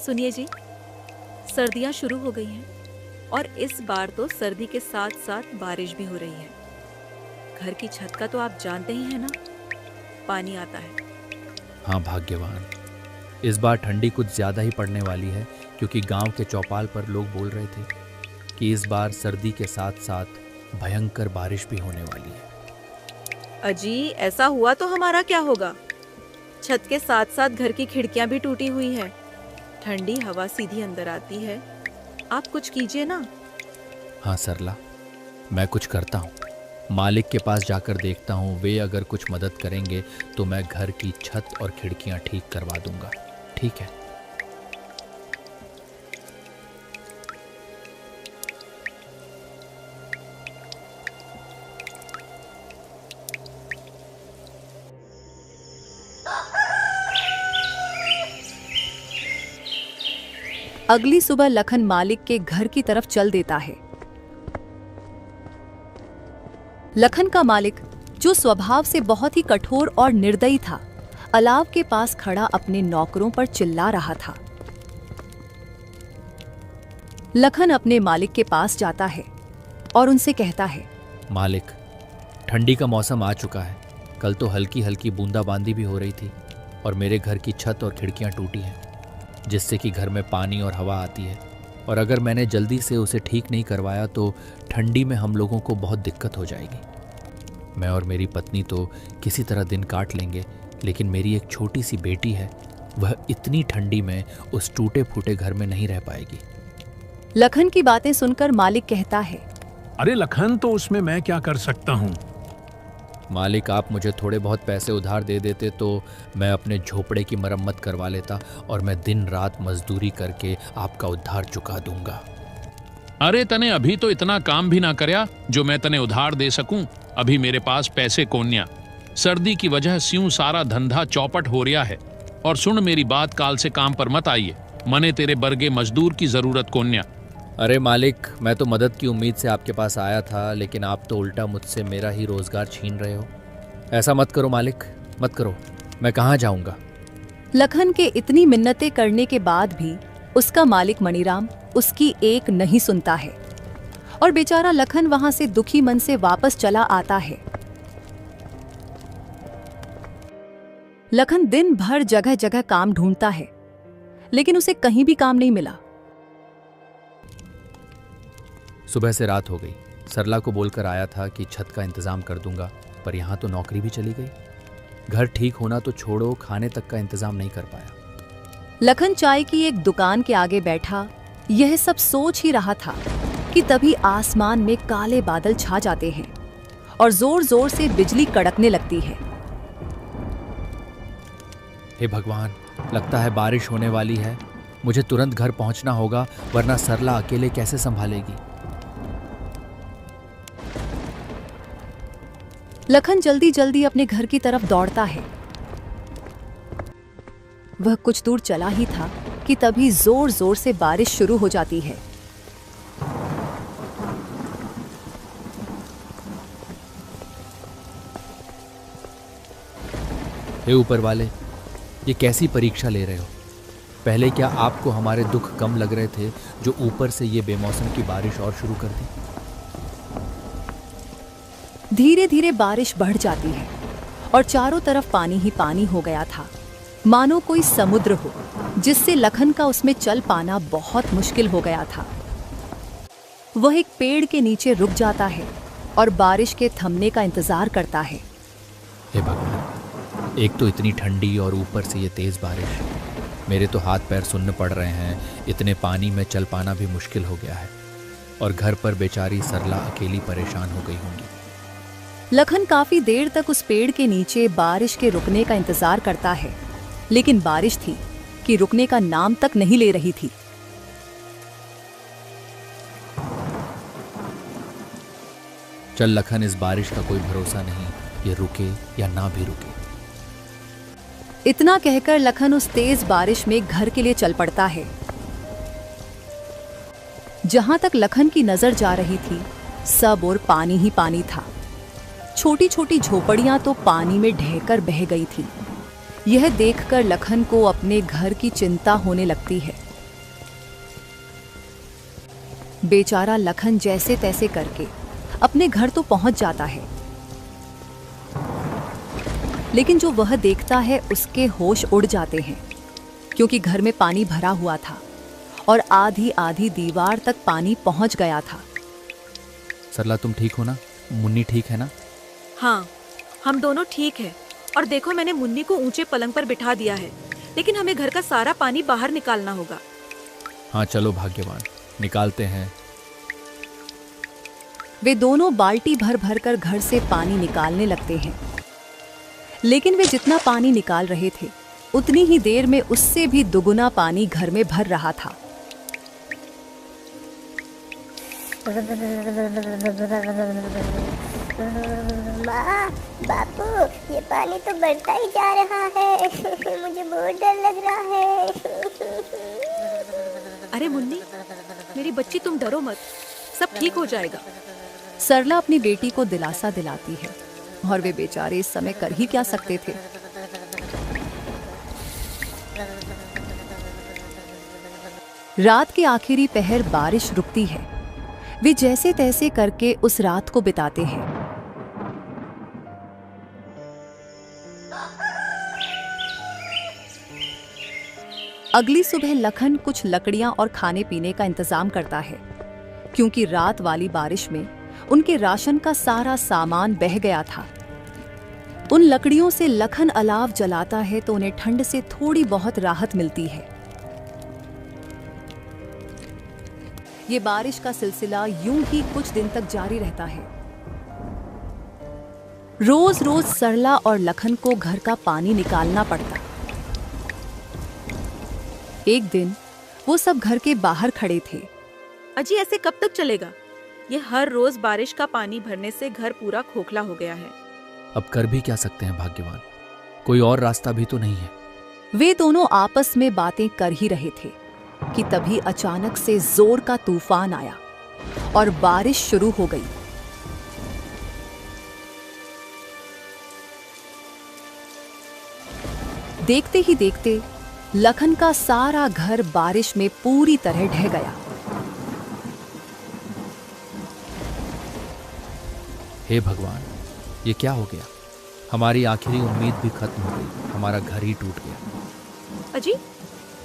सुनिए जी, सर्दियाँ शुरू हो गई हैं और इस बार तो सर्दी के साथ साथ बारिश भी हो रही है। घर की छत का तो आप जानते ही हैं ना, पानी आता है। हाँ भाग्यवान, इस बार ठंडी कुछ ज़्यादा ही पड़ने वाली है, क्योंकि गांव के चौपाल पर लोग बोल रहे थे कि इस बार सर्दी के साथ साथ भयंकर बारिश भी होने वाली है। अजी, ऐसा हुआ तो हमारा क्या होगा? छत के साथ साथ घर की खिड़कियां भी टूटी हुई है, ठंडी हवा सीधी अंदर आती है। आप कुछ कीजिए ना। हाँ सरला, मैं कुछ करता हूँ। मालिक के पास जाकर देखता हूँ, वे अगर कुछ मदद करेंगे तो मैं घर की छत और खिड़कियाँ ठीक करवा दूंगा। ठीक है? अगली सुबह लखन मालिक के घर की तरफ चल देता है। लखन का मालिक, जो स्वभाव से बहुत ही कठोर और निर्दयी था, अलाव के पास खड़ा अपने नौकरों पर चिल्ला रहा था। लखन अपने मालिक के पास जाता है और उनसे कहता है, मालिक, ठंडी का मौसम आ चुका है। कल तो हल्की हल्की बूंदाबांदी भी हो रही थी और मेरे घर की छत और खिड़कियां टूटी हैं, जिससे कि घर में पानी और हवा आती है। और अगर मैंने जल्दी से उसे ठीक नहीं करवाया तो ठंडी में हम लोगों को बहुत दिक्कत हो जाएगी। मैं और मेरी पत्नी तो किसी तरह दिन काट लेंगे, लेकिन मेरी एक छोटी सी बेटी है, वह इतनी ठंडी में उस टूटे फूटे घर में नहीं रह पाएगी। लखन की बातें सुनकर मालिक कहता है, अरे लखन, तो उसमें मैं क्या कर सकता हूँ? मालिक, आप मुझे थोड़े बहुत पैसे उधार दे देते तो मैं अपने झोपड़े की मरम्मत करवा लेता और मैं दिन रात मजदूरी करके आपका उधार चुका दूंगा। अरे तने अभी तो इतना काम भी ना करया जो मैं तने उधार दे सकूं। अभी मेरे पास पैसे कोन्या। सर्दी की वजह स्यूं सारा धंधा चौपट हो रहा है। और सुन मेरी बात, काल से काम पर मत आइए। मने तेरे बर्गे मजदूर की जरूरत कोन्या। अरे मालिक, मैं तो मदद की उम्मीद से आपके पास आया था, लेकिन आप तो उल्टा मुझसे मेरा ही रोजगार छीन रहे हो। ऐसा मत करो मालिक, मत करो। मैं कहाँ जाऊंगा? लखन के इतनी मिन्नतें करने के बाद भी उसका मालिक मणिराम उसकी एक नहीं सुनता है और बेचारा लखन वहां से दुखी मन से वापस चला आता है। लखन दिन भर जगह जगह काम ढूंढता है, लेकिन उसे कहीं भी काम नहीं मिला। सुबह से रात हो गई। सरला को बोलकर आया था कि छत का इंतजाम कर दूंगा, पर यहाँ तो नौकरी भी चली गई। घर ठीक होना तो छोड़ो, खाने तक का इंतजाम नहीं कर पाया। लखन चाय की एक दुकान के आगे बैठा यह सब सोच ही रहा था कि तभी आसमान में काले बादल छा जाते हैं और जोर जोर से बिजली कड़कने लगती है। हे भगवान, लगता है बारिश होने वाली है। मुझे तुरंत घर पहुंचना होगा, वरना सरला अकेले कैसे संभालेगी। लखन जल्दी जल्दी अपने घर की तरफ दौड़ता है। वह कुछ दूर चला ही था कि तभी जोर जोर से बारिश शुरू हो जाती है। हे ऊपर वाले, ये कैसी परीक्षा ले रहे हो? पहले क्या आपको हमारे दुख कम लग रहे थे, जो ऊपर से ये बेमौसम की बारिश और शुरू कर दी? धीरे धीरे बारिश बढ़ जाती है और चारों तरफ पानी ही पानी हो गया था, मानो कोई समुद्र हो, जिससे लखन का उसमें चल पाना बहुत मुश्किल हो गया था। वह एक पेड़ के नीचे रुक जाता है और बारिश के थमने का इंतजार करता है। हे भगवान, एक तो इतनी ठंडी और ऊपर से ये तेज बारिश। मेरे तो हाथ पैर सुन्न पड़ रहे हैं। इतने पानी में चल पाना भी मुश्किल हो गया है और घर पर बेचारी सरला अकेली परेशान हो गई होंगी। लखन काफी देर तक उस पेड़ के नीचे बारिश के रुकने का इंतजार करता है, लेकिन बारिश थी कि रुकने का नाम तक नहीं ले रही थी। चल लखन, इस बारिश का कोई भरोसा नहीं, ये रुके या ना भी रुके। इतना कहकर लखन उस तेज बारिश में घर के लिए चल पड़ता है। जहां तक लखन की नजर जा रही थी, सब और पानी ही पानी था। छोटी छोटी झोपड़ियां तो पानी में ढहकर बह गई थी। यह देखकर लखन को अपने घर की चिंता होने लगती है बेचारा लखन जैसे तैसे करके अपने घर तो पहुंच जाता है, लेकिन जो वह देखता है उसके होश उड़ जाते हैं, क्योंकि घर में पानी भरा हुआ था और आधी आधी दीवार तक पानी पहुंच गया था। सरला, तुम ठीक हो ना? मुन्नी ठीक है ना? हाँ, हम दोनों ठीक है। और देखो, मैंने मुन्नी को ऊंचे पलंग पर बिठा दिया है, लेकिन हमें घर का सारा पानी बाहर निकालना होगा। हाँ चलो भाग्यवान, निकालते हैं। वे दोनों बाल्टी भर भर कर घर से पानी निकालने लगते हैं, लेकिन वे जितना पानी निकाल रहे थे उतनी ही देर में उससे भी दुगुना पानी घर में भर रहा था। माँ, बापू, ये पानी तो बढ़ता ही जा रहा है। मुझे बहुत डर लग रहा है। अरे मुन्नी, मेरी बच्ची, तुम डरो मत, सब ठीक हो जाएगा। सरला अपनी बेटी को दिलासा दिलाती है, और वे बेचारे इस समय कर ही क्या सकते थे। रात के आखिरी पहर बारिश रुकती है। वे जैसे तैसे करके उस रात को बिताते हैं। अगली सुबह लखन कुछ लकड़ियां और खाने पीने का इंतजाम करता है, क्योंकि रात वाली बारिश में उनके राशन का सारा सामान बह गया था। उन लकड़ियों से लखन अलाव जलाता है तो उन्हें ठंड से थोड़ी बहुत राहत मिलती है। ये बारिश का सिलसिला यूं ही कुछ दिन तक जारी रहता है। रोज रोज सरला और लखन को घर का पानी निकालना पड़ता। एक दिन वो सब घर के बाहर खड़े थे। अजी, ऐसे कब तक चलेगा? ये हर रोज बारिश का पानी भरने से घर पूरा खोखला हो गया है। अब कर भी क्या सकते हैं भाग्यवान, कोई और रास्ता भी तो नहीं है। वे दोनों आपस में बातें कर ही रहे थे कि तभी अचानक से जोर का तूफान आया और बारिश शुरू हो गई। देखते ही देखते लखन का सारा घर बारिश में पूरी तरह ढह गया। हे भगवान, ये क्या हो गया? हमारी आखिरी उम्मीद भी खत्म हो गई, हमारा घर ही टूट गया। अजी,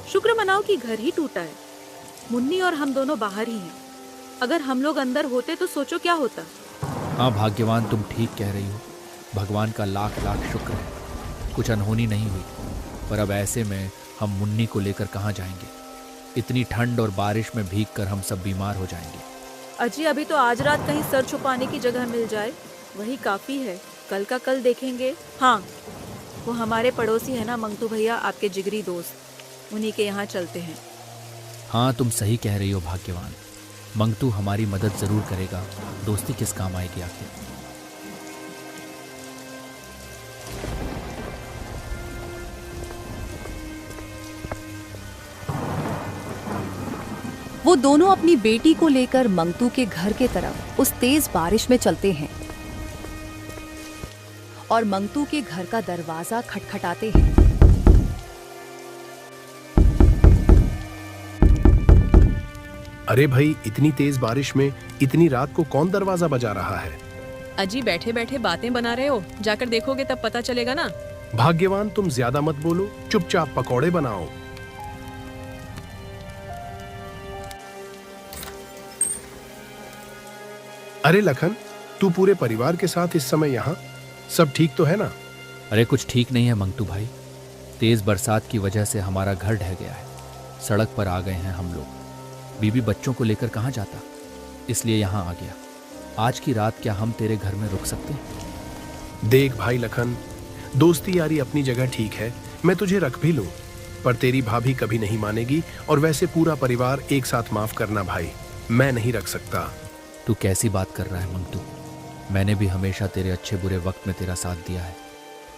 शुक्र मनाओ कि घर ही टूटा है। मुन्नी और हम दोनों बाहर ही हैं। अगर हम लोग अंदर होते तो सोचो क्या होता। हाँ भाग्यवान, तुम ठीक कह रही हो। भगवान का लाख लाख शुक्र है, कुछ अनहोनी नहीं हुई। पर अब ऐसे में हम मुन्नी को लेकर कहाँ जाएंगे? इतनी ठंड और बारिश में भीगकर हम सब बीमार हो जाएंगे। अजी, अभी तो आज रात कहीं सर छुपाने की जगह मिल जाए, वही काफी है। कल का कल देखेंगे। हाँ, वो हमारे पड़ोसी है ना, मंगतू भैया, आपके जिगरी दोस्त, उन्हीं के यहाँ चलते हैं। हाँ, तुम सही कह रही हो भाग्यवान। मंगतू हमारी मदद जरूर करेगा, दोस्ती किस काम आएगी आखिर। वो दोनों अपनी बेटी को लेकर मंगतू के घर के तरफ उस तेज बारिश में चलते हैं और मंगतू के घर का दरवाजा खटखटाते हैं। अरे भाई, इतनी तेज बारिश में इतनी रात को कौन दरवाजा बजा रहा है? अजी, बैठे बैठे बातें बना रहे हो, जाकर देखोगे तब पता चलेगा ना। भाग्यवान, तुम ज्यादा मत बोलो, चुपचाप पकौड़े बनाओ। अरे लखन, तू पूरे परिवार के साथ इस समय यहाँ, सब ठीक तो है ना? अरे कुछ ठीक नहीं है मंगतू भाई, तेज बरसात की वजह से हमारा घर ढह गया है। सड़क पर आ गए हैं हम लोग। बीबी बच्चों को लेकर कहाँ जाता, इसलिए यहाँ आ गया। आज की रात क्या हम तेरे घर में रुक सकते हैं? देख भाई लखन, दोस्ती यारी अपनी जगह ठीक है, मैं तुझे रख भी लूं, पर तेरी भाभी कभी नहीं मानेगी। और वैसे पूरा परिवार एक साथ माफ करना भाई, मैं नहीं रख सकता। तू कैसी बात कर रहा है मंगतू? मैंने भी हमेशा तेरे अच्छे बुरे वक्त में तेरा साथ दिया है,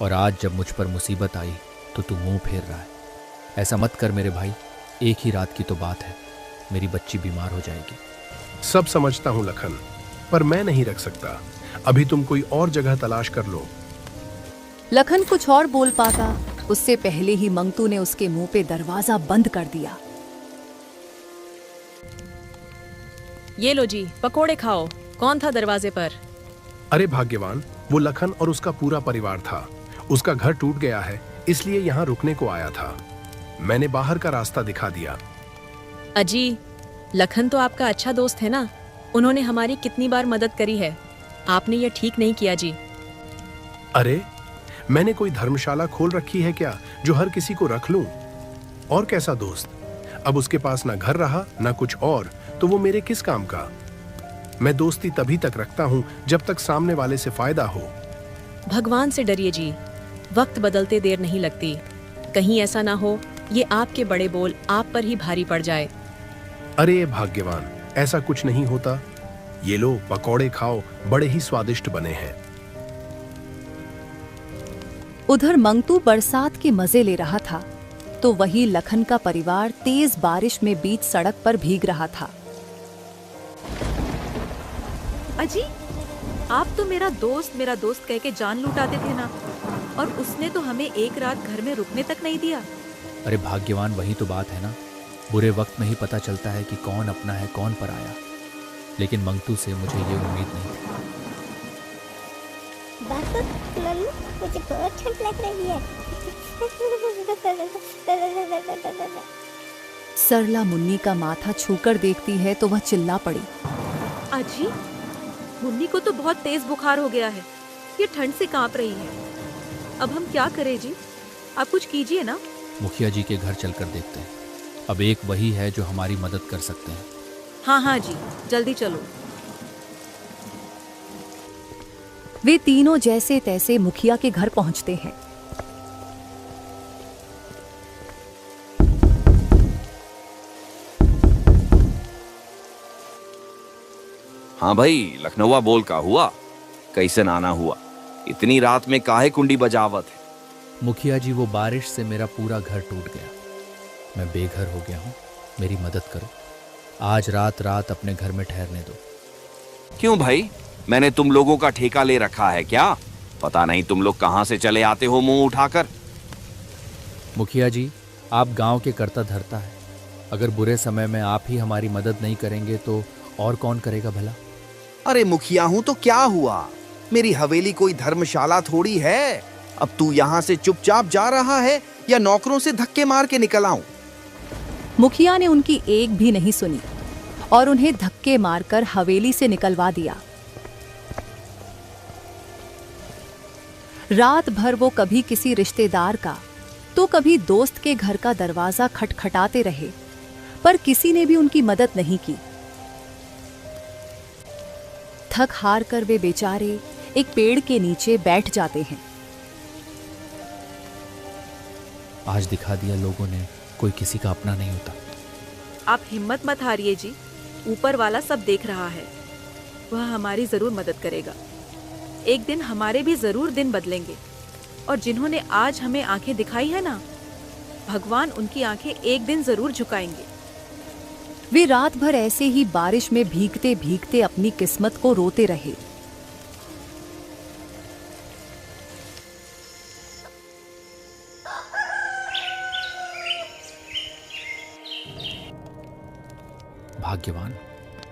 और आज जब मुझ पर मुसीबत आई तो तू मुंह फेर रहा है। ऐसा मत कर मेरे भाई, एक ही रात की तो बात है, मेरी बच्ची बीमार हो जाएगी। सब समझता हूँ लखन, पर मैं नहीं रख सकता। अभी तुम कोई और जगह तलाश कर लो। लखन कुछ और बोल पाता, उससे पहले ही मंगतू ने उसके मुंह पे दरवाजा बंद कर दिया। ये लो जी, पकोड़े खाओ। कौन था दरवाजे पर? अरे भाग्यवान, वो लखन और उसका पूरा परिवार था। उसका घर टूट गया है, इसलिए यहाँ रुकने को आया था। मैंने बाहर का रास्ता दिखा दिया। अजी, लखन तो आपका अच्छा दोस्त है ना, उन्होंने हमारी कितनी बार मदद करी है। आपने ये ठीक नहीं किया जी। अरे, मैंने कोई धर्मशाला खोल रखी है क्या जो हर किसी को रख लूं? और कैसा दोस्त? अब उसके पास ना घर रहा ना कुछ और, तो वो मेरे किस काम का? मैं दोस्ती तभी तक रखता हूं जब तक सामने वाले से फायदा हो। भगवान से डरिए जी, वक्त बदलते देर नहीं लगती। कहीं ऐसा ना हो ये आपके बड़े बोल आप पर ही भारी पड़ जाए। अरे भाग्यवान, ऐसा कुछ नहीं होता। ये लो पकौड़े खाओ, बड़े ही स्वादिष्ट बने हैं। उधर मंगतू बरसात के मजे ले रहा था तो वही लखन का परिवार तेज बारिश में बीच सड़क पर भीग रहा था। अजी, आप तो मेरा दोस्त कह के जान लुटाते थे ना, और उसने तो हमें एक रात घर में रुकने तक नहीं दिया। अरे भाग्यवान, वही तो बात है ना, बुरे वक्त में ही पता चलता है कि कौन अपना है कौन पराया। लेकिन मंगतू से मुझे ये उम्मीद नहीं थी। बापू, मम्मी, मुझे बहुत ठंड लग रही है। सरला मुन्नी का माथा छूकर देखती है तो वह चिल्ला पड़ी। अजी, मुन्नी को तो बहुत तेज बुखार हो गया है, ये ठंड से कांप रही है। अब हम क्या करें जी? आप कुछ कीजिए ना। मुखिया जी के घर चलकर देखते हैं। अब एक वही है जो हमारी मदद कर सकते हैं। हाँ हाँ जी, जल्दी चलो। वे तीनों जैसे तैसे मुखिया के घर पहुंचते हैं। हाँ भाई, लखनऊआ बोल का हुआ? कैसे आना हुआ? इतनी रात में काहे कुंडी बजावत है? मुखिया जी, वो बारिश से मेरा पूरा घर टूट गया। मैं बेघर हो गया हूँ, मेरी मदद करो। आज रात अपने घर में ठहरने दो। क्यों भाई, मैंने तुम लोगों का ठेका ले रखा है क्या? पता नहीं तुम लोग कहाँ से चले आते हो मुंह उठाकर। मुखिया जी, आप गांव के कर्ता धर्ता है। अगर बुरे समय में आप ही हमारी मदद नहीं करेंगे तो और कौन करेगा भला? अरे मुखिया हूं तो क्या हुआ? मेरी हवेली कोई धर्मशाला थोड़ी है। अब तू यहाँ से चुपचाप जा रहा है या नौकरों से धक्के मार के निकल आऊं? मुखिया ने उनकी एक भी नहीं सुनी और उन्हें धक्के मारकर हवेली से निकलवा दिया। रात भर वो कभी किसी रिश्तेदार का तो कभी दोस्त के घर का दरवाजा खटखटाते रहे, पर किसी ने भी उनकी मदद नहीं की। थक हार कर वे बेचारे एक पेड़ के नीचे बैठ जाते हैं। आज दिखा दिया लोगों ने, कोई किसी का अपना नहीं होता। आप हिम्मत मत हारिए जी, ऊपर वाला सब देख रहा है। वह हमारी जरूर मदद करेगा। एक दिन हमारे भी जरूर दिन बदलेंगे, और जिन्होंने आज हमें आंखें दिखाई है ना, भगवान उनकी आंखें एक दिन जरूर झुकाएंगे। वे रात भर ऐसे ही बारिश में भीगते भीगते अपनी किस्मत को रोते रहे। भाग्यवान,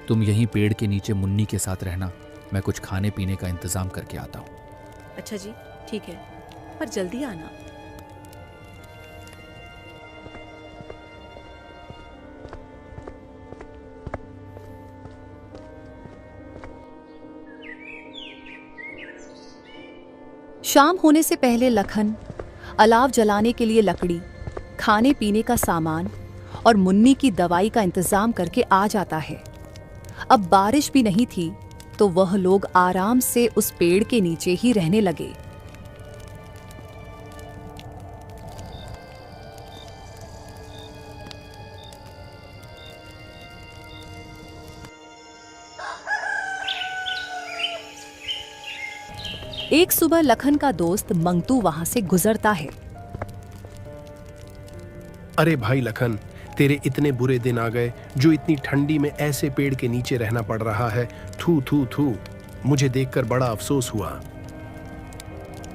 तुम यहीं पेड़ के नीचे मुन्नी के साथ रहना, मैं कुछ खाने पीने का इंतजाम करके आता हूँ। अच्छा जी, ठीक है, पर जल्दी आना। शाम होने से पहले लखन अलाव जलाने के लिए लकड़ी, खाने पीने का सामान और मुन्नी की दवाई का इंतजाम करके आ जाता है। अब बारिश भी नहीं थी तो वह लोग आराम से उस पेड़ के नीचे ही रहने लगे। एक सुबह लखन का दोस्त मंगतू वहां से गुजरता है। अरे भाई लखन, तेरे इतने बुरे दिन आ गए जो इतनी ठंडी में ऐसे पेड़ के नीचे रहना पड़ रहा है। थू थू थू, मुझे देखकर बड़ा अफसोस हुआ।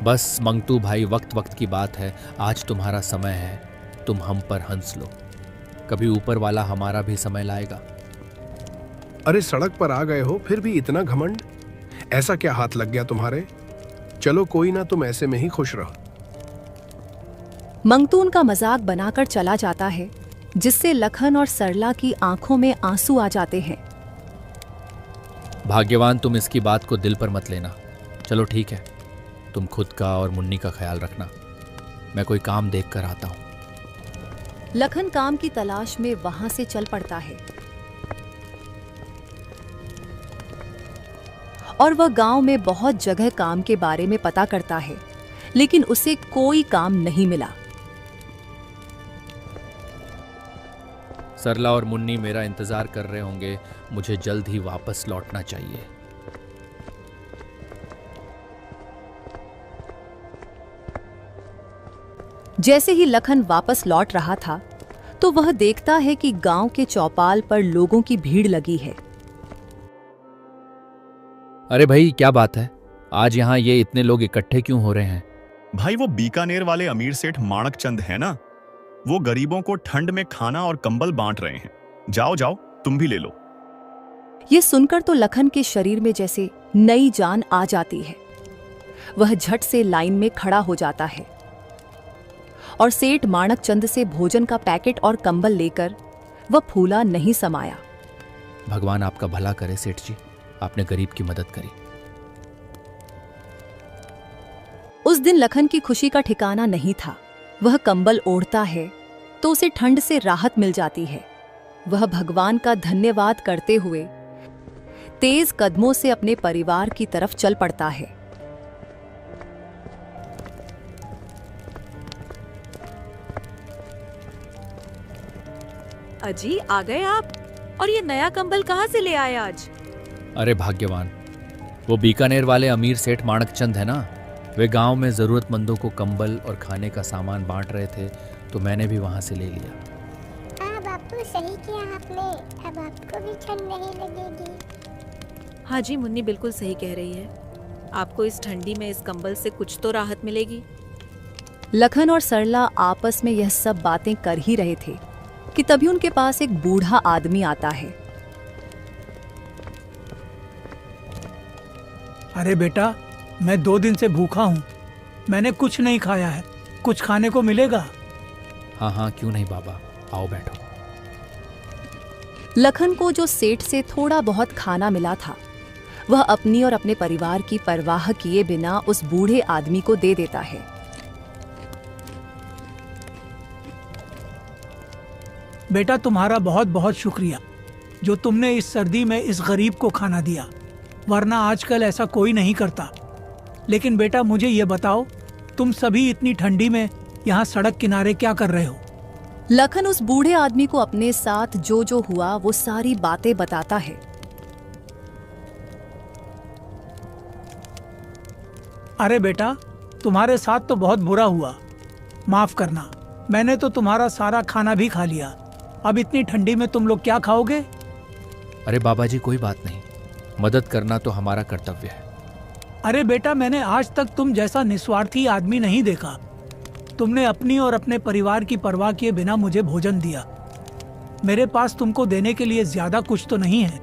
बस मंगतू भाई, वक्त वक्त की बात है। आज तुम्हारा समय है, तुम हम पर हंस लो। कभी ऊपर वाला हमारा भी समय लाएगा। अरे सड़क पर आ गए हो फिर भी इतना घमंड? ऐसा क्या हाथ लग गया तुम्हारे? चलो कोई ना, तुम ऐसे में ही खुश रहो। मंगतू उनका मजाक बनाकर चला जाता है, जिससे लखन और सरला की आंखों में आंसू आ जाते हैं। भाग्यवान, तुम इसकी बात को दिल पर मत लेना। चलो ठीक है, तुम खुद का और मुन्नी का ख्याल रखना। मैं कोई काम देख कर आता हूँ। लखन काम की तलाश में वहां से चल पड़ता है और वह गांव में बहुत जगह काम के बारे में पता करता है, लेकिन उसे कोई काम नहीं मिला। सरला और मुन्नी मेरा इंतजार कर रहे होंगे। मुझे जल्द ही वापस लौटना चाहिए। जैसे ही लखन वापस लौट रहा था, तो वह देखता है कि गांव के चौपाल पर लोगों की भीड़ लगी है। अरे भाई, क्या बात है? आज यहाँ ये इतने लोग इकट्ठे क्यों हो रहे हैं? भाई, वो बीकानेर वाले अमीर सेठ माणक चंद है ना, वो गरीबों को ठंड में खाना और कंबल बांट रहे हैं। जाओ जाओ, तुम भी ले लो। ये सुनकर तो लखन के शरीर में जैसे नई जान आ जाती है। वह झट से लाइन में खड़ा हो जाता है और सेठ माणक चंद से भोजन का पैकेट और कंबल लेकर वह फूला नहीं समाया। भगवान आपका भला करे सेठ जी, आपने गरीब की मदद करी। उस दिन लखन की खुशी का ठिकाना नहीं था। वह कंबल ओढ़ता है तो उसे ठंड से राहत मिल जाती है। वह भगवान का धन्यवाद करते हुए तेज कदमों से अपने परिवार की तरफ चल पड़ता है। अजी, आ गए आप? और ये नया कंबल कहाँ से ले आए आज? अरे भाग्यवान, वो बीकानेर वाले अमीर सेठ माणक चंद है ना, वे गांव में जरूरतमंदों को कंबल और खाने का सामान बांट रहे थे, तो मैंने भी वहां से ले लिया। हाँ बापू, सही किया आपने। अब आपको भी ठंड नहीं लगेगी। हाँ जी, मुन्नी बिल्कुल सही कह रही है। आपको इस ठंडी में इस कंबल से कुछ तो राहत मिलेगी। लखन और सरला आपस में यह सब बातें कर ही रहे थे कि तभी उनके पास एक बूढ़ा आदमी आता है। अरे बेटा, मैं 2 दिन से भूखा हूँ। मैंने कुछ नहीं खाया है। कुछ खाने को मिलेगा? हाँ हाँ, क्यों नहीं बाबा, आओ बैठो। लखन को जो सेठ से थोड़ा बहुत खाना मिला था, वह अपनी और अपने परिवार की परवाह किए बिना उस बूढ़े आदमी को दे देता है। बेटा, तुम्हारा बहुत बहुत शुक्रिया जो तुमने इस सर्दी में इस गरीब को खाना दिया, वरना आजकल ऐसा कोई नहीं करता। लेकिन बेटा, मुझे ये बताओ, तुम सभी इतनी ठंडी में यहाँ सड़क किनारे क्या कर रहे हो? लखन उस बूढ़े आदमी को अपने साथ जो जो हुआ वो सारी बातें बताता है। अरे बेटा, तुम्हारे साथ तो बहुत बुरा हुआ। माफ करना, मैंने तो तुम्हारा सारा खाना भी खा लिया। अब इतनी ठंडी में तुम लोग क्या खाओगे? अरे बाबा जी, कोई बात नहीं, मदद करना तो हमारा कर्तव्य है। अरे बेटा, मैंने आज तक तुम जैसा निस्वार्थी आदमी नहीं देखा। तुमने अपनी और अपने परिवार की परवाह किए बिना मुझे भोजन दिया। मेरे पास तुमको देने के लिए ज्यादा कुछ तो नहीं है।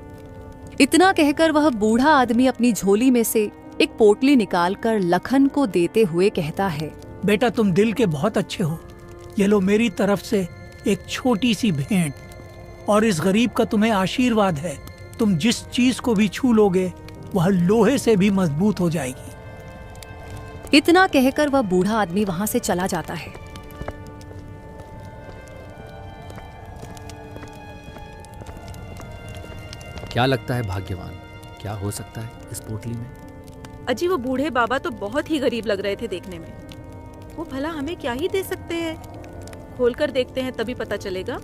इतना कहकर वह बूढ़ा आदमी अपनी झोली में से एक पोटली निकालकर लखन को देते हुए कहता है, बेटा, तुम दिल के बहुत अच्छे हो। ये लो मेरी तरफ से एक छोटी सी भेंट, और इस गरीब का तुम्हें आशीर्वाद है। तुम जिस चीज को भी छू लोगे वह लोहे से भी मजबूत हो जाएगी। इतना कहकर वह बूढ़ा आदमी वहां से चला जाता है। क्या लगता है भाग्यवान, क्या हो सकता है इस पोटली में? अजी, वो बूढ़े बाबा तो बहुत ही गरीब लग रहे थे देखने में। वो भला हमें क्या ही दे सकते हैं? खोलकर देखते हैं, तभी पता चलेगा।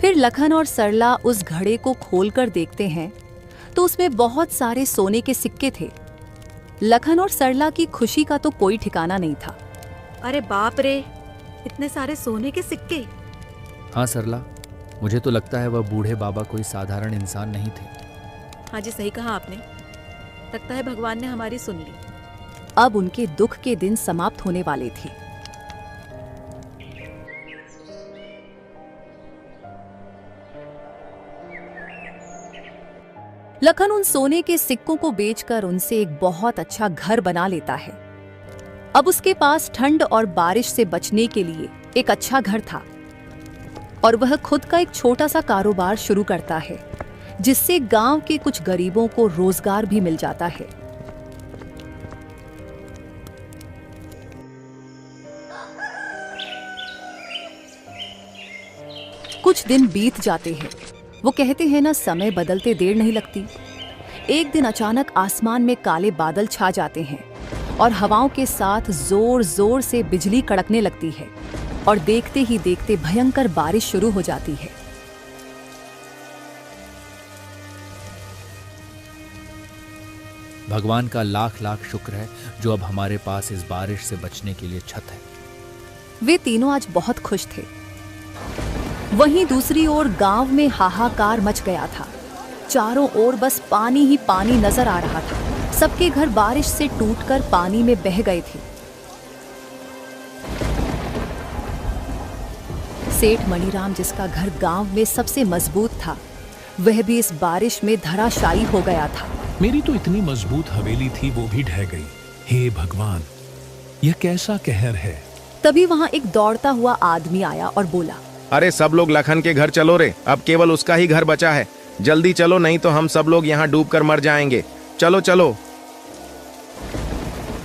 फिर लखन और सरला उस घड़े को खोलकर देखते हैं तो उसमें बहुत सारे सोने के सिक्के थे। लखन और सरला की खुशी का तो कोई ठिकाना नहीं था। अरे बाप रे, इतने सारे सोने के सिक्के! हाँ सरला, मुझे तो लगता है वह बूढ़े बाबा कोई साधारण इंसान नहीं थे। हाँ जी, सही कहा आपने। लगता है भगवान ने हमारी सुन ली। अब उनके दुख के दिन समाप्त होने वाले थे। लखन उन सोने के सिक्कों को बेचकर उनसे एक बहुत अच्छा घर बना लेता है। अब उसके पास ठंड और बारिश से बचने के लिए एक अच्छा घर था और वह खुद का एक छोटा सा कारोबार शुरू करता है, जिससे गांव के कुछ गरीबों को रोजगार भी मिल जाता है। कुछ दिन बीत जाते हैं। वो कहते हैं ना, समय बदलते देर नहीं लगती। एक दिन अचानक आसमान में काले बादल छा जाते हैं और हवाओं के साथ जोर जोर से बिजली कड़कने लगती है और देखते ही देखते भयंकर बारिश शुरू हो जाती है। भगवान का लाख लाख शुक्र है जो अब हमारे पास इस बारिश से बचने के लिए छत है। वे तीनों आज बहुत खुश थे। वहीं दूसरी ओर गांव में हाहाकार मच गया था। चारों ओर बस पानी ही पानी नजर आ रहा था। सबके घर बारिश से टूटकर पानी में बह गए थे। सेठ मणिराम, जिसका घर गांव में सबसे मजबूत था, वह भी इस बारिश में धराशायी हो गया था। मेरी तो इतनी मजबूत हवेली थी, वो भी ढह गई। हे भगवान, यह कैसा कहर है। तभी वहां एक दौड़ता हुआ आदमी आया और बोला, अरे सब लोग लखन के घर चलो रे, अब केवल उसका ही घर बचा है। जल्दी चलो, नहीं तो हम सब लोग यहाँ डूबकर मर जाएंगे। चलो चलो।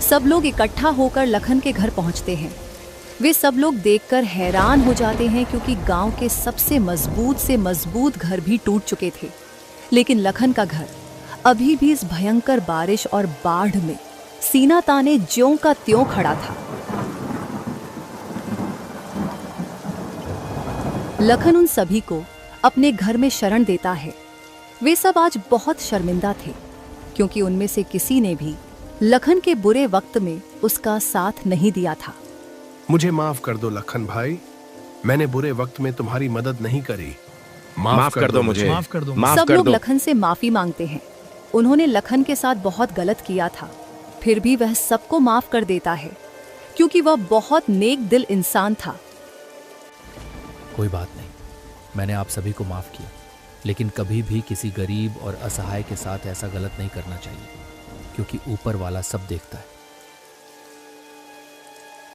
सब लोग इकट्ठा होकर लखन के घर पहुंचते हैं। वे सब लोग देखकर हैरान हो जाते हैं, क्योंकि गांव के सबसे मजबूत से मजबूत घर भी टूट चुके थे, लेकिन लखन का घर अभी भी इस भयंकर बारिश और बाढ़ में सीना ताने ज्यों का त्यों खड़ा था। लखन उन सभी को अपने घर में शरण देता है। वे सब आज बहुत शर्मिंदा थे, क्योंकि उनमें से किसी ने भी लखन के बुरे वक्त में उसका साथ नहीं दिया था। मुझे माफ कर दो लखन भाई, मैंने बुरे वक्त में तुम्हारी मदद नहीं करी। माफ कर दो मुझे। माफ कर दो। सब लोग लखन से माफी मांगते हैं। उन्होंने लखन के साथ बहुत गलत किया था, फिर भी वह सबको माफ कर देता है, क्योंकि वह बहुत नेक दिल इंसान था। कोई बात नहीं, मैंने आप सभी को माफ किया, लेकिन कभी भी किसी गरीब और असहाय के साथ ऐसा गलत नहीं करना चाहिए, क्योंकि ऊपर वाला सब देखता है।